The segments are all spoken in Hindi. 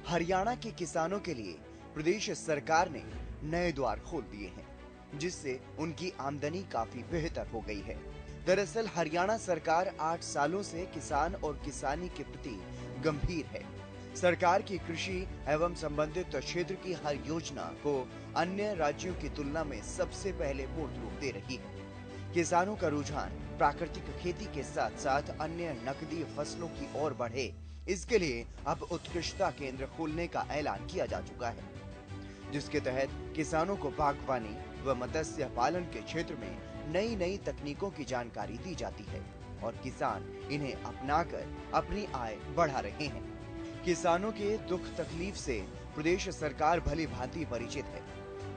हरियाणा के किसानों के लिए प्रदेश सरकार ने नए द्वार खोल दिए हैं, जिससे उनकी आमदनी काफी बेहतर हो गई है। दरअसल हरियाणा सरकार 8 सालों से किसान और किसानी के प्रति गंभीर है। सरकार की कृषि एवं संबंधित क्षेत्र की हर योजना को अन्य राज्यों की तुलना में सबसे पहले मूर्त रूप दे रही है। किसानों का रुझान प्राकृतिक खेती के साथ साथ अन्य नकदी फसलों की ओर बढ़े, इसके लिए अब उत्कृष्टता केंद्र खोलने का ऐलान किया जा चुका है, जिसके तहत किसानों को बागवानी व मत्स्य पालन के क्षेत्र में नई नई तकनीकों की जानकारी दी जाती है और किसान इन्हें अपनाकर अपनी आय बढ़ा रहे हैं। किसानों के दुख तकलीफ से प्रदेश सरकार भली भांति परिचित है।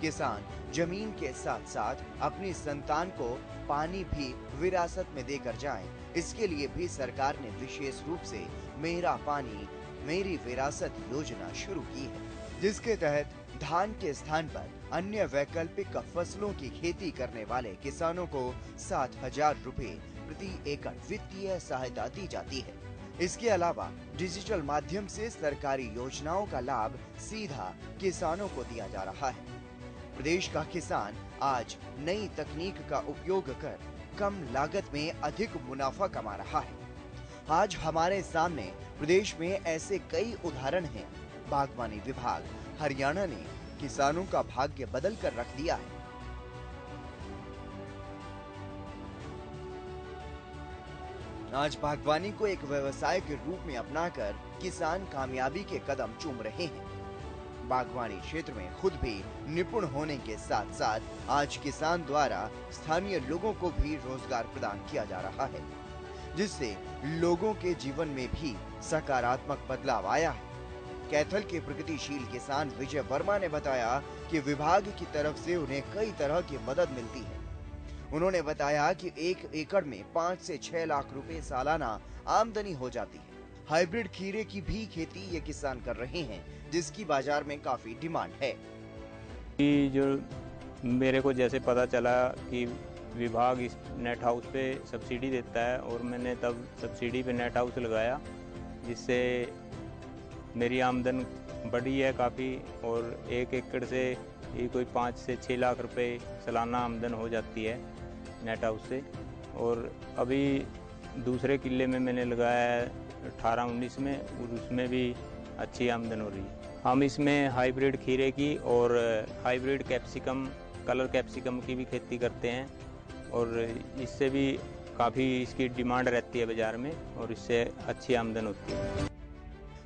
किसान जमीन के साथ साथ अपनी संतान को पानी भी विरासत में देकर जाएं, इसके लिए भी सरकार ने विशेष रूप से मेरा पानी मेरी विरासत योजना शुरू की है, जिसके तहत धान के स्थान पर अन्य वैकल्पिक फसलों की खेती करने वाले किसानों को 7,000 रुपए प्रति एकड़ वित्तीय सहायता दी जाती है। इसके अलावा डिजिटल माध्यम से सरकारी योजनाओं का लाभ सीधा किसानों को दिया जा रहा है। प्रदेश का किसान आज नई तकनीक का उपयोग कर कम लागत में अधिक मुनाफा कमा रहा है। आज हमारे सामने प्रदेश में ऐसे कई उदाहरण हैं। बागवानी विभाग हरियाणा ने किसानों का भाग्य बदल कर रख दिया है। आज बागवानी को एक व्यवसाय के रूप में अपनाकर किसान कामयाबी के कदम चूम रहे हैं। बागवानी क्षेत्र में खुद भी निपुण होने के साथ साथ आज किसान द्वारा स्थानीय लोगों को भी रोजगार प्रदान किया जा रहा है, जिससे लोगों के जीवन में भी सकारात्मक बदलाव आया है। कैथल के प्रगतिशील किसान विजय वर्मा ने बताया कि विभाग की तरफ से उन्हें कई तरह की मदद मिलती है। उन्होंने बताया कि 1 एकड़ में 5 से 6 लाख रुपए सालाना आमदनी हो जाती है। हाइब्रिड खीरे की भी खेती ये किसान कर रहे हैं, जिसकी बाजार में काफी डिमांड है। जो मेरे को जैसे पता चला कि विभाग इस नेट हाउस पे सब्सिडी देता है और मैंने तब सब्सिडी पे नेट हाउस लगाया, जिससे मेरी आमदन बढ़ी है काफ़ी और 1 एकड़ से ये कोई 5 से 6 लाख रुपए सालाना आमदन हो जाती है नेट हाउस से। और अभी दूसरे किले में मैंने लगाया है 18-19 में और उसमें भी अच्छी आमदन हो रही है। हम इसमें हाइब्रिड खीरे की और हाइब्रिड कैप्सिकम कलर कैप्सिकम की भी खेती करते हैं और इससे भी काफ़ी इसकी डिमांड रहती है बाज़ार में और इससे अच्छी आमदन होती है।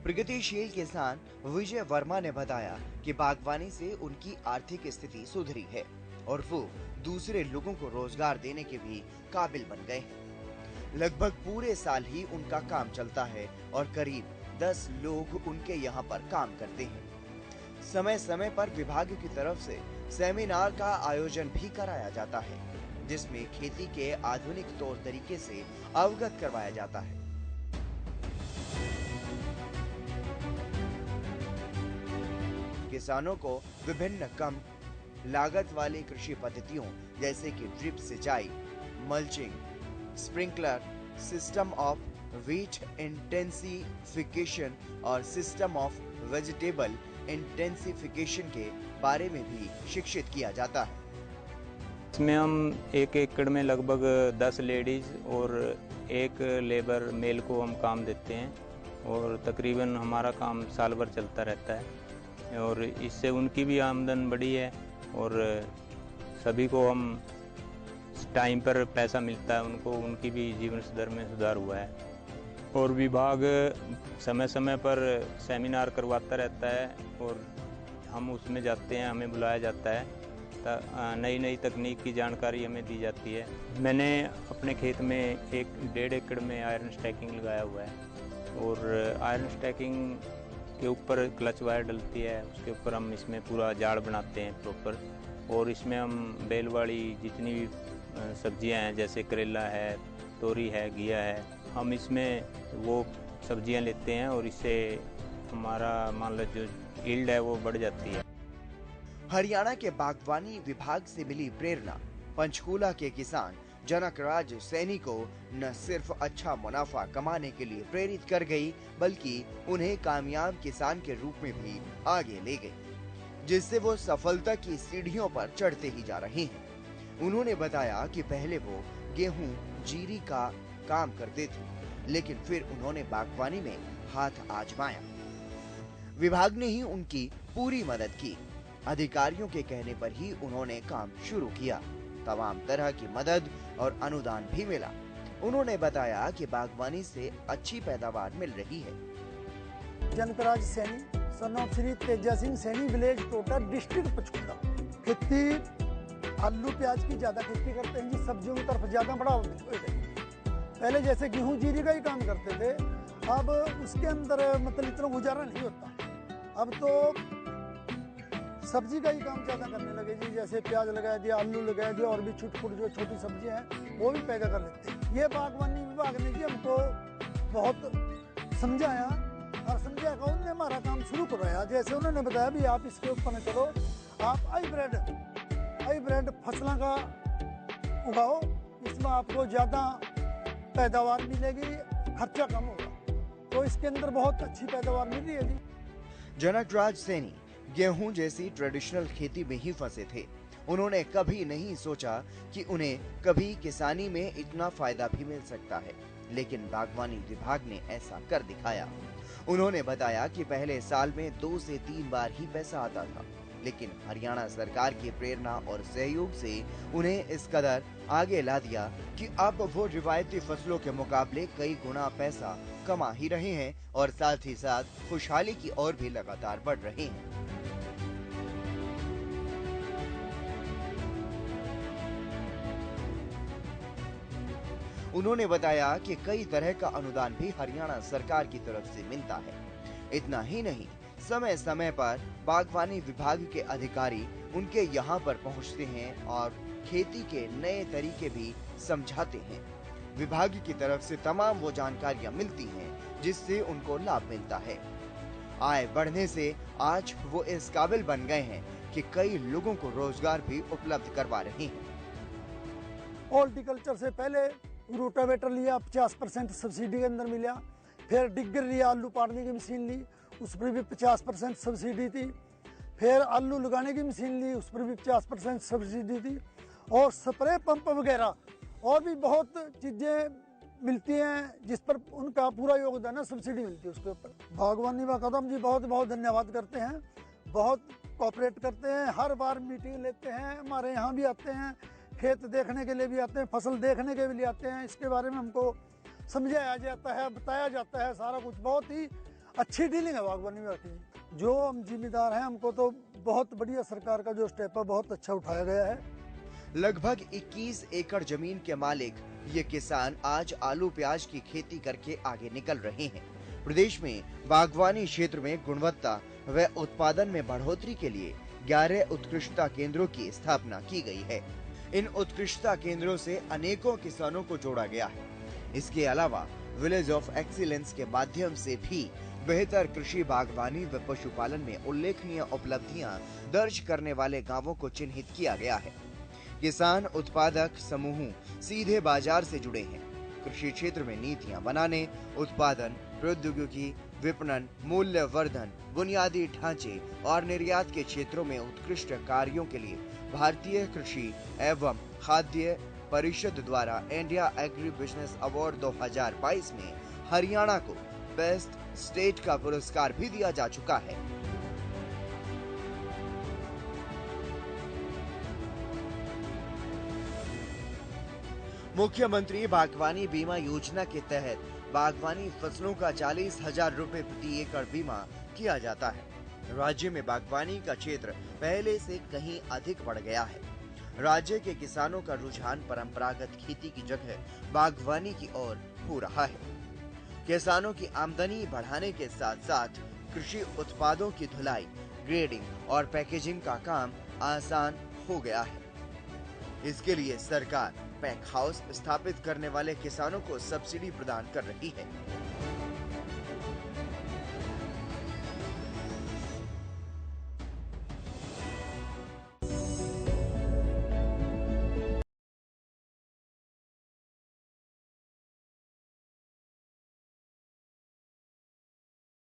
प्रगतिशील किसान विजय वर्मा ने बताया कि बागवानी से उनकी आर्थिक स्थिति सुधरी है और वो दूसरे लोगों को रोजगार देने के भी काबिल बन गए हैं। लगभग पूरे साल ही उनका काम चलता है और करीब 10 लोग उनके यहाँ पर काम करते हैं। समय समय पर विभाग की तरफ से सेमिनार का आयोजन भी कराया जाता है, जिसमें खेती के आधुनिक तौर तरीके से अवगत करवाया जाता है। किसानों को विभिन्न कम लागत वाली कृषि पद्धतियों जैसे कि ड्रिप सिंचाई, mulching, sprinkler, system of wheat intensification और सिस्टम ऑफ वेजिटेबल इंटेंसिफिकेशन के बारे में भी शिक्षित किया जाता है। इसमें हम 1 एकड़ में लगभग 10 लेडीज और 1 लेबर मेल को हम काम देते हैं और तकरीबन हमारा काम साल भर चलता रहता है और इससे उनकी भी आमदन बढ़ी है और सभी को हम टाइम पर पैसा मिलता है, उनको उनकी भी जीवन स्तर में सुधार हुआ है। और विभाग समय समय पर सेमिनार करवाता रहता है और हम उसमें जाते हैं, हमें बुलाया जाता है, नई नई तकनीक की जानकारी हमें दी जाती है। मैंने अपने खेत में 1.5 एकड़ में आयरन स्टैकिंग लगाया हुआ है और आयरन स्टैकिंग के ऊपर क्लच वायर डलती है, उसके ऊपर हम इसमें पूरा जाड़ बनाते हैं प्रॉपर और इसमें हम बेल वाली जितनी भी सब्जियां हैं जैसे करेला है, तोरी है, घिया है, हम इसमें वो सब्जियां लेते हैं और इससे हमारा मान लो जो यील्ड है वो बढ़ जाती है। हरियाणा के बागवानी विभाग से मिली प्रेरणा पंचकूला के किसान जनकराज सैनी को न सिर्फ अच्छा मुनाफा कमाने के लिए प्रेरित कर गई, बल्कि उन्हें कामयाब किसान के रूप में भी आगे ले गई, जिससे वो सफलता की सीढ़ियों पर चढ़ते ही जा रहे हैं। उन्होंने बताया कि पहले वो गेहूं, जीरी का काम करते थे, लेकिन फिर उन्होंने बागवानी में हाथ आजमाया। विभाग ने ही उनकी पूरी मदद की। अधिकारियों के कहने पर ही उन्होंने काम शुरू किया। तमाम तरह की मदद और अनुदान भी मिला। उन्होंने बताया कि बागवानी से अच्छी पैदावार मिल रही है। Janakraj Saini, son of Shri Teja Singh Saini, village Tota, district Panchkula. खेती आलू प्याज की ज्यादा खेती करते हैं जी, सब्जियों की तरफ ज्यादा बढ़ावा मिल रही है। पहले जैसे गेहूं जीरी का ही काम करते थे, अब उसके अंदर मतलब इतना गुजारा नहीं होता। अब तो सब्जी का ही काम ज्यादा करने लगे जी, जैसे प्याज लगा दिया, आलू लगा दिया, और भी छुट-फुट जो छोटी सब्जियां हैं वो भी पैदा कर लेते हैं। ये बागवानी विभाग ने जी हमको बहुत समझाया और समझा कर उन्होंने हमारा काम शुरू करवाया। जैसे उन्होंने बताया भी आप इसके ऊपर करो, आप हाइब्रिड फसलों का उगाओ, इसमें आपको ज्यादा पैदावार मिलेगी, खर्चा कम होगा, तो इसके अंदर बहुत अच्छी पैदावार मिल रही है जी। जनकराज सैनी गेहूं जैसी ट्रेडिशनल खेती में ही फंसे थे। उन्होंने कभी नहीं सोचा कि उन्हें कभी किसानी में इतना फायदा भी मिल सकता है, लेकिन बागवानी विभाग ने ऐसा कर दिखाया। उन्होंने बताया कि पहले साल में 2 से 3 बार ही पैसा आता था, लेकिन हरियाणा सरकार की प्रेरणा और सहयोग से उन्हें इस कदर आगे ला दिया कि अब वो रिवायती फसलों के मुकाबले कई गुना पैसा कमा ही रहे हैं और साथ ही साथ खुशहाली की ओर भी लगातार बढ़ रहे हैं। उन्होंने बताया कि कई तरह का अनुदान भी हरियाणा सरकार की तरफ से मिलता है। इतना ही नहीं, समय समय पर बागवानी विभाग के अधिकारी उनके यहाँ पर पहुँचते हैं और खेती के नए तरीके भी समझाते हैं। विभाग की तरफ से तमाम वो जानकारियां मिलती हैं जिससे उनको लाभ मिलता है। आय बढ़ने से आज वो इस काबिल बन गए हैं कि कई लोगों को रोजगार भी उपलब्ध करवा रहे हैं। हॉर्टिकल्चर से पहले रोटावेटर लिया, 50% सब्सिडी के अंदर मिला। फिर डिग्गर लिया, आलू पाड़ने की मशीन ली, उस पर भी 50% सब्सिडी थी। फिर आलू लगाने की मशीन ली, उस पर भी 50% सब्सिडी थी। और स्प्रे पंप वगैरह और भी बहुत चीजें मिलती हैं जिस पर उनका पूरा योगदान है, सब्सिडी मिलती है उसके ऊपर। बागवानी में कदम जी बहुत बहुत धन्यवाद करते हैं, बहुत कोऑपरेट करते हैं, हर बार मीटिंग लेते हैं, हमारे यहाँ भी आते हैं, खेत देखने के लिए भी आते हैं, फसल देखने के लिए आते हैं। इसके बारे में हमको समझाया जाता है, बताया जाता है, सारा कुछ। बहुत ही अच्छी डीलिंग है बागवानी में की। जो हम जिम्मेदार हैं, हमको तो बहुत बढ़िया सरकार का जो स्टेप है बहुत अच्छा उठाया गया है। लगभग 21 एकड़ जमीन के मालिक ये किसान आज आलू प्याज की खेती करके आगे निकल रहे हैं। प्रदेश में बागवानी क्षेत्र में गुणवत्ता व उत्पादन में बढ़ोतरी के लिए 11 उत्कृष्टता केंद्रों की स्थापना की गई है। इन उत्कृष्टता केंद्रों से अनेकों किसानों को जोड़ा गया है। इसके अलावा विलेज ऑफ एक्सीलेंस के माध्यम से भी बेहतर कृषि, बागवानी व पशुपालन में उल्लेखनीय उपलब्धियां दर्ज करने वाले गांवों को चिन्हित किया गया है। किसान उत्पादक समूह सीधे बाजार से जुड़े हैं। कृषि क्षेत्र में नीतियां बनाने, उत्पादन, प्रौद्योगिकी, विपणन, मूल्य वर्धन, बुनियादी ढांचे और निर्यात के क्षेत्रों में उत्कृष्ट कार्यों के लिए भारतीय कृषि एवं खाद्य परिषद द्वारा इंडिया एग्री बिजनेस अवार्ड 2022 में हरियाणा को बेस्ट स्टेट का पुरस्कार भी दिया जा चुका है। मुख्यमंत्री बागवानी बीमा योजना के तहत बागवानी फसलों का 40,000 रुपए प्रति एकड़ बीमा किया जाता है। राज्य में बागवानी का क्षेत्र पहले से कहीं अधिक बढ़ गया है। राज्य के किसानों का रुझान परंपरागत खेती की जगह बागवानी की ओर हो रहा है। किसानों की आमदनी बढ़ाने के साथ साथ कृषि उत्पादों की धुलाई, ग्रेडिंग और पैकेजिंग का काम आसान हो गया है। इसके लिए सरकार पैक हाउस स्थापित करने वाले किसानों को सब्सिडी प्रदान कर रही है।